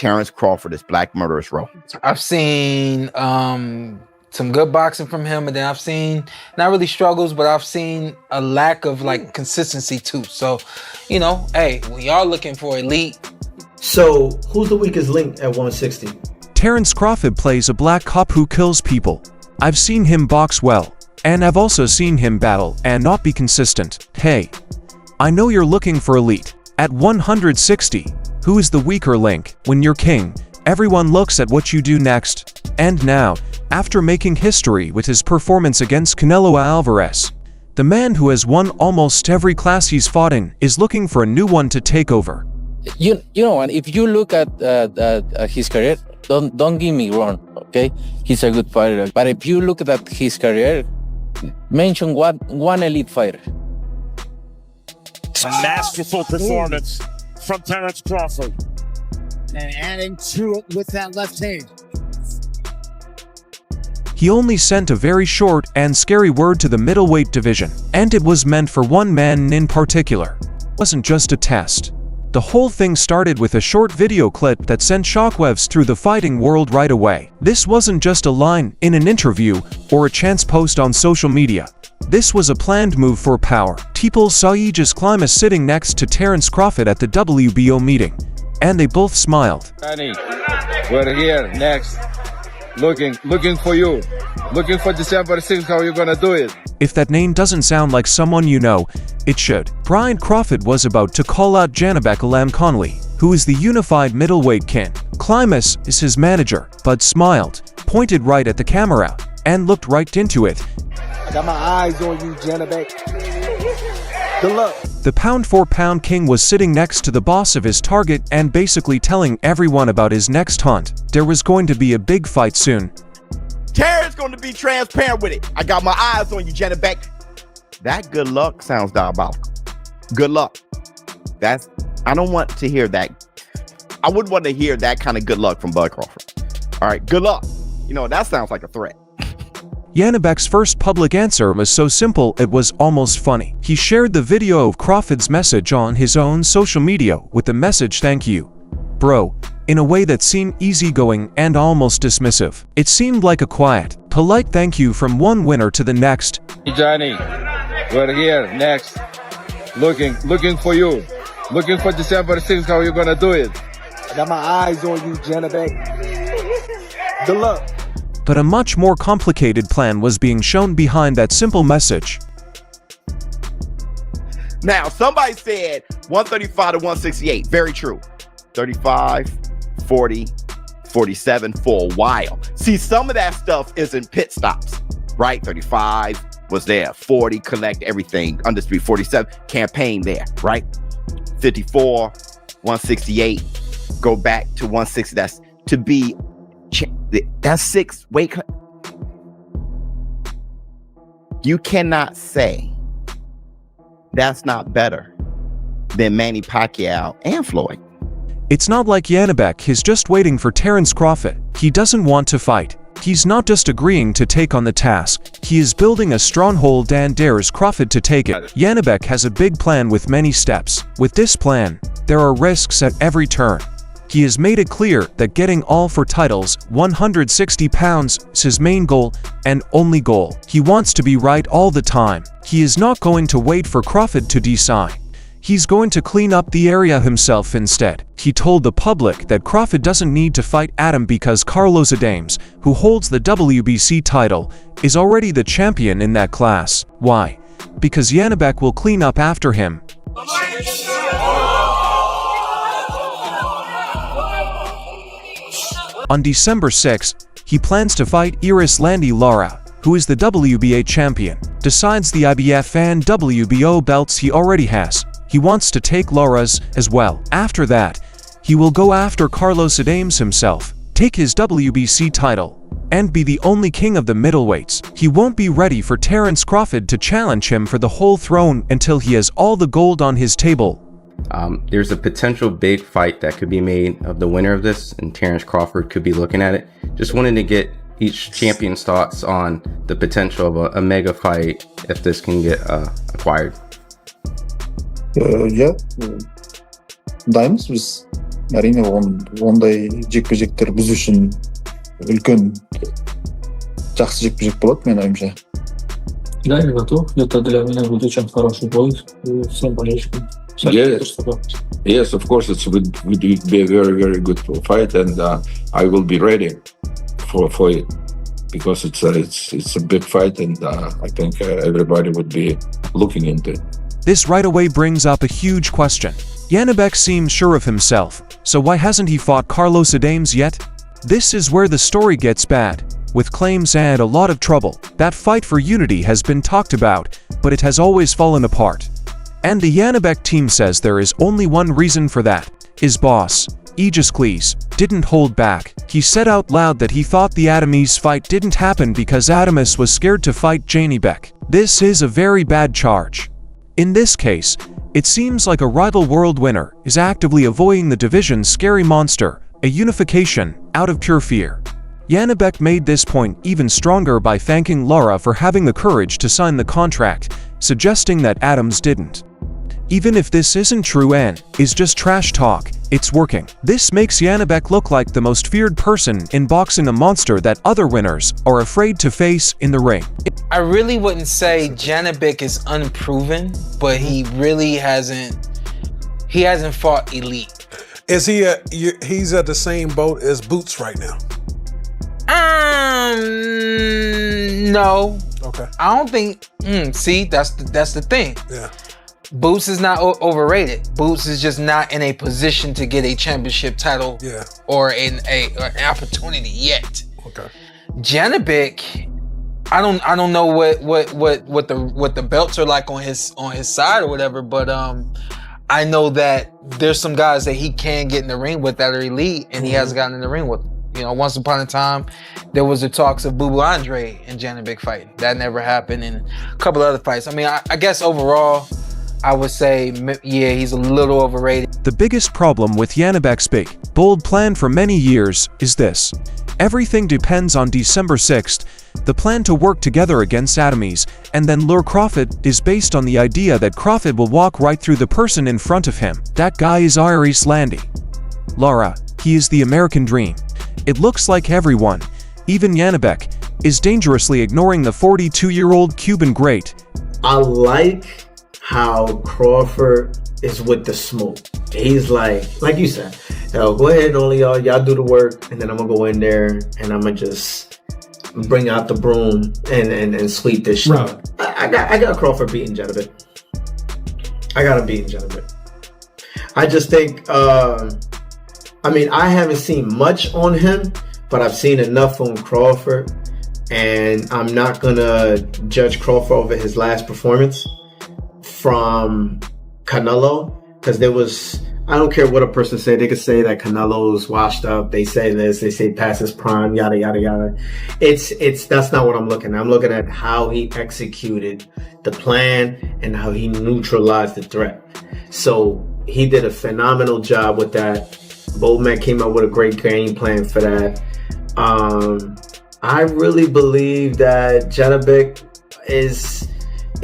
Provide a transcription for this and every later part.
Terence Crawford is Black Murderous Row? I've seen some good boxing from him, and then I've seen not really struggles, but I've seen a lack of like consistency too. So, you know, hey, we are looking for elite. So, who's the weakest link at 160? Terence Crawford plays a black cop who kills people. I've seen him box well, and I've also seen him battle and not be consistent. Hey, I know you're looking for elite. At 160, who is the weaker link? When you're king, everyone looks at what you do next. And now, after making history with his performance against Canelo Alvarez, the man who has won almost every class he's fought in is looking for a new one to take over. You know, and if you look at his career, don't get me wrong, okay? He's a good fighter. But if you look at his career, mention one elite fighter. A masterful performance from Terence Crawford. And adding to it with that left hand. He only sent a very short and scary word to the middleweight division, and it was meant for one man in particular. It wasn't just a test. The whole thing started with a short video clip that sent shockwaves through the fighting world right away. This wasn't just a line in an interview or a chance post on social media. This was a planned move for power. People saw Aegis Climax sitting next to Terence Crawford at the WBO meeting, and they both smiled. Danny, we're here next. Looking for you. Looking for December 6th, how you gonna do it? If that name doesn't sound like someone you know, it should. Brian Crawford was about to call out Janibek Alam Conley, who is the unified middleweight king. Climax is his manager, but smiled, pointed right at the camera, and looked right into it. I got my eyes on you, Janibek. Good luck. The pound-for-pound king was sitting next to the boss of his target and basically telling everyone about his next hunt. There was going to be a big fight soon. Terrence's going to be transparent with it. I got my eyes on you, Janibek. That good luck sounds diabolical. Good luck. I don't want to hear that. I wouldn't want to hear that kind of good luck from Bud Crawford. All right, good luck. You know, that sounds like a threat. Janibek's first public answer was so simple it was almost funny. He shared the video of Crawford's message on his own social media with the message "Thank you, bro," in a way that seemed easygoing and almost dismissive. It seemed like a quiet, polite thank you from one winner to the next. Hey Johnny, we're here next. Looking for you. Looking for December 6th, how you gonna do it? I got my eyes on you, Janibek. Good luck. But a much more complicated plan was being shown behind that simple message. Now, somebody said 135 to 168. Very true. 35, 40, 47 for a while. See, some of that stuff isn't pit stops, right? 35 was there. 40, collect everything. Undisputed 47, campaign there, right? 54, 168, go back to 160. That's to be... That's 6 weight cut. You cannot say that's not better than Manny Pacquiao and Floyd. It's not like Janibek is just waiting for Terence Crawford. He doesn't want to fight. He's not just agreeing to take on the task. He is building a stronghold and dares Crawford to take it. Janibek has a big plan with many steps. With this plan, there are risks at every turn. He has made it clear that getting all 4 titles, 160 pounds, is his main goal and only goal. He wants to be right all the time. He is not going to wait for Crawford to decide. He's going to clean up the area himself instead. He told the public that Crawford doesn't need to fight Adam because Carlos Adames, who holds the WBC title, is already the champion in that class. Why? Because Janibek will clean up after him. On December 6, he plans to fight Erislandy Lara, who is the WBA champion. Besides the IBF and WBO belts he already has, he wants to take Lara's as well. After that, he will go after Carlos Adames himself, take his WBC title, and be the only king of the middleweights. He won't be ready for Terence Crawford to challenge him for the whole throne until he has all the gold on his table. There's a potential big fight that could be made of the winner of this, and Terence Crawford could be looking at it. Just wanted to get each champion's thoughts on the potential of a mega fight if this can get acquired. Yeah. дайынбыз біз. Әрине ондай жекпе-жектер біз үшін үлкен жақсы жекпе-жек болады, мен ойымша. Да, я готов. Это для меня будет очень хороший бой. И всем болельщикам. Yes, of course, it would be a very, very good fight, and I will be ready for it because it's a big fight, and I think everybody would be looking into it. This right away brings up a huge question. Janibek seems sure of himself, so why hasn't he fought Carlos Adames yet? This is where the story gets bad. With claims and a lot of trouble, that fight for unity has been talked about, but it has always fallen apart. And the Janibek team says there is only one reason for that. His boss, Aegis Cleese, didn't hold back. He said out loud that he thought the Adames fight didn't happen because Adames was scared to fight Janibek. This is a very bad charge. In this case, it seems like a rival world winner is actively avoiding the division's scary monster, a unification, out of pure fear. Janibek made this point even stronger by thanking Lara for having the courage to sign the contract, suggesting that Adames didn't. Even if this isn't true and is just trash talk, it's working. This makes Janibek look like the most feared person in boxing, a monster that other winners are afraid to face in the ring. I really wouldn't say Janibek is unproven, but he really hasn't fought elite. Is he's at the same boat as Boots right now? No. Okay. I don't think. See, that's the thing. Yeah. Boots is not overrated. Boots is just not in a position to get a championship title, or an opportunity yet. Okay. Janibek, I don't know what the belts are like on his side or whatever, but I know that there's some guys that he can get in the ring with that are elite, and he hasn't gotten in the ring with. You know, once upon a time, there was the talks of Boo Boo Andre and Janibek fighting. That never happened, and a couple other fights. I mean, I guess overall, I would say, yeah, he's a little overrated. The biggest problem with Janibek's big, bold plan for many years is this. Everything depends on December 6th. The plan to work together against Adames and then lure Crawford is based on the idea that Crawford will walk right through the person in front of him. That guy is Iris Landy. Lara, he is the American dream. It looks like everyone, even Janibek, is dangerously ignoring the 42-year-old Cuban great. I like how Crawford is with the smoke. He's like you said, go ahead and all y'all do the work, and then I'm gonna go in there and I'm gonna just bring out the broom and sweep this shit. Right. I got Crawford beating Janibek. I got him beating Janibek. I just think, I mean, I haven't seen much on him, but I've seen enough on Crawford, and I'm not gonna judge Crawford over his last performance from Canelo, because there was, I don't care what a person say, they could say that Canelo's washed up, they say this, they say past his prime, yada yada yada. That's not what I'm looking at. I'm looking at how he executed the plan and how he neutralized the threat. So he did a phenomenal job with that. Boldman came up with a great game plan for that. I really believe that Janibek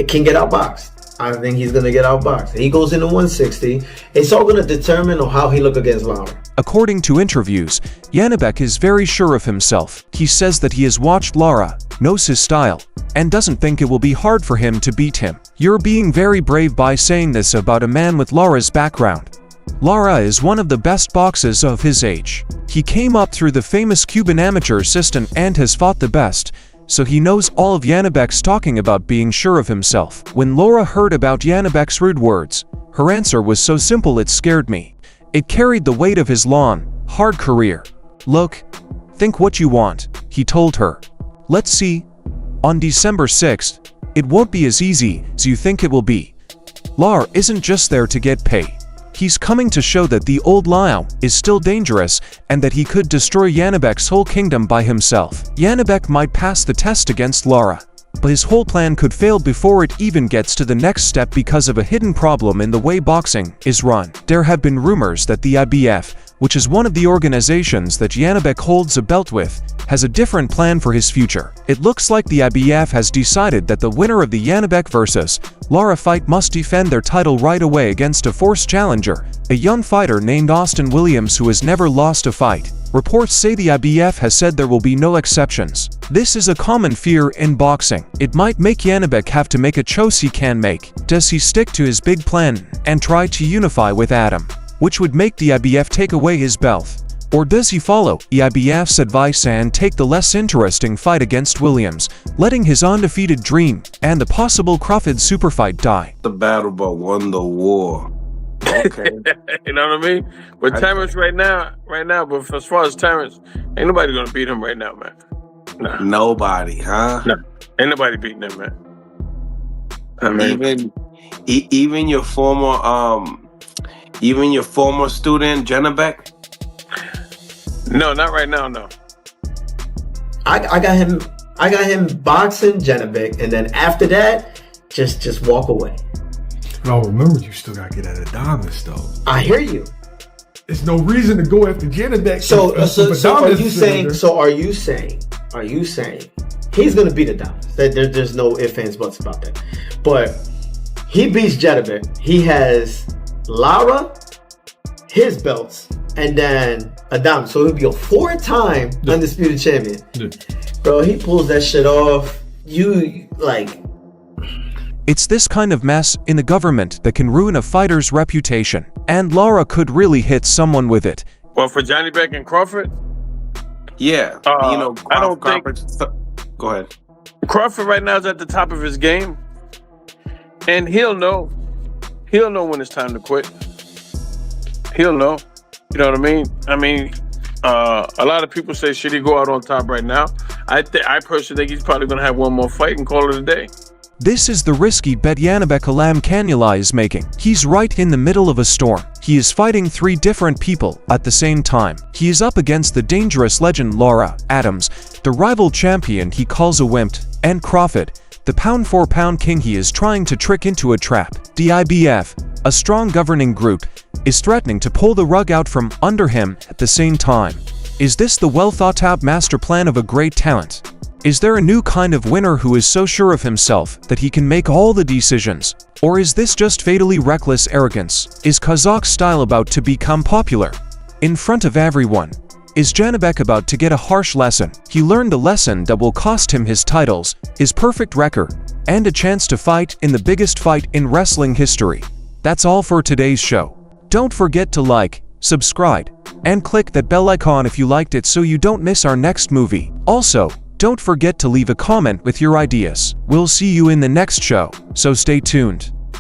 can get outboxed. I think he's going to get outboxed. He goes into 160. It's all going to determine on how he look against Lara. According to interviews, Janibek is very sure of himself. He says that he has watched Lara, knows his style, and doesn't think it will be hard for him to beat him. You're being very brave by saying this about a man with Lara's background. Lara is one of the best boxers of his age. He came up through the famous Cuban amateur system and has fought the best, so he knows all of Janibek's talking about being sure of himself. When Lara heard about Janibek's rude words, her answer was so simple it scared me. It carried the weight of his long, hard career. Look, think what you want, he told her. Let's see. On December 6th, it won't be as easy as you think it will be. Lara isn't just there to get paid. He's coming to show that the old Liao is still dangerous and that he could destroy Janibek's whole kingdom by himself. Janibek might pass the test against Lara, but his whole plan could fail before it even gets to the next step because of a hidden problem in the way boxing is run. There have been rumors that the IBF, which is one of the organizations that Janibek holds a belt with, has a different plan for his future. It looks like the IBF has decided that the winner of the Janibek vs. Lara fight must defend their title right away against a forced challenger, a young fighter named Austin Williams who has never lost a fight. Reports say the IBF has said there will be no exceptions. This is a common fear in boxing. It might make Janibek have to make a choice he can make. Does he stick to his big plan and try to unify with Adam, which would make the IBF take away his belt? Or does he follow the IBF's advice and take the less interesting fight against Williams, letting his undefeated dream and the possible Crawford super fight die? The battle but won the war. Okay. You know what I mean? But Terence right now, but as far as Terence, ain't nobody gonna beat him right now, man. Nah. Nobody, huh? No. Ain't nobody beating him, man. I mean, even your former student, Janibek? No, not right now, no. I got him boxing Janibek, and then after that, just walk away. No, remember, you still gotta get at Adames, though. I hear you. There's no reason to go after Janibek. So are you saying he's gonna beat Adames? There's no ifs, ands, buts about that. But he beats Janibek. He has Lara, his belts, and then Adames. So he'll be a 4-time undisputed champion. Yeah. Bro, he pulls that shit off. It's this kind of mess in the government that can ruin a fighter's reputation, and Lara could really hit someone with it. Well, for Janibek and Crawford? Yeah. I don't think... Go ahead. Crawford right now is at the top of his game, and he'll know when it's time to quit. He'll know. You know what I mean? A lot of people say, should he go out on top right now? I personally think he's probably going to have one more fight and call it a day. This is the risky bet Janibek Alam Kanula is making. He's right in the middle of a storm. He is fighting 3 different people at the same time. He is up against the dangerous legend Lara Adams, the rival champion he calls a wimp, and Crawford, the pound-for-pound king he is trying to trick into a trap. The IBF, a strong governing group, is threatening to pull the rug out from under him at the same time. Is this the well-thought-out master plan of a great talent? Is there a new kind of winner who is so sure of himself that he can make all the decisions? Or is this just fatally reckless arrogance? Is Kazakh style about to become popular in front of everyone? Is Janibek about to get a harsh lesson? He learned a lesson that will cost him his titles, his perfect record, and a chance to fight in the biggest fight in wrestling history. That's all for today's show. Don't forget to like, subscribe, and click that bell icon if you liked it so you don't miss our next movie. Also, don't forget to leave a comment with your ideas. We'll see you in the next show, so stay tuned.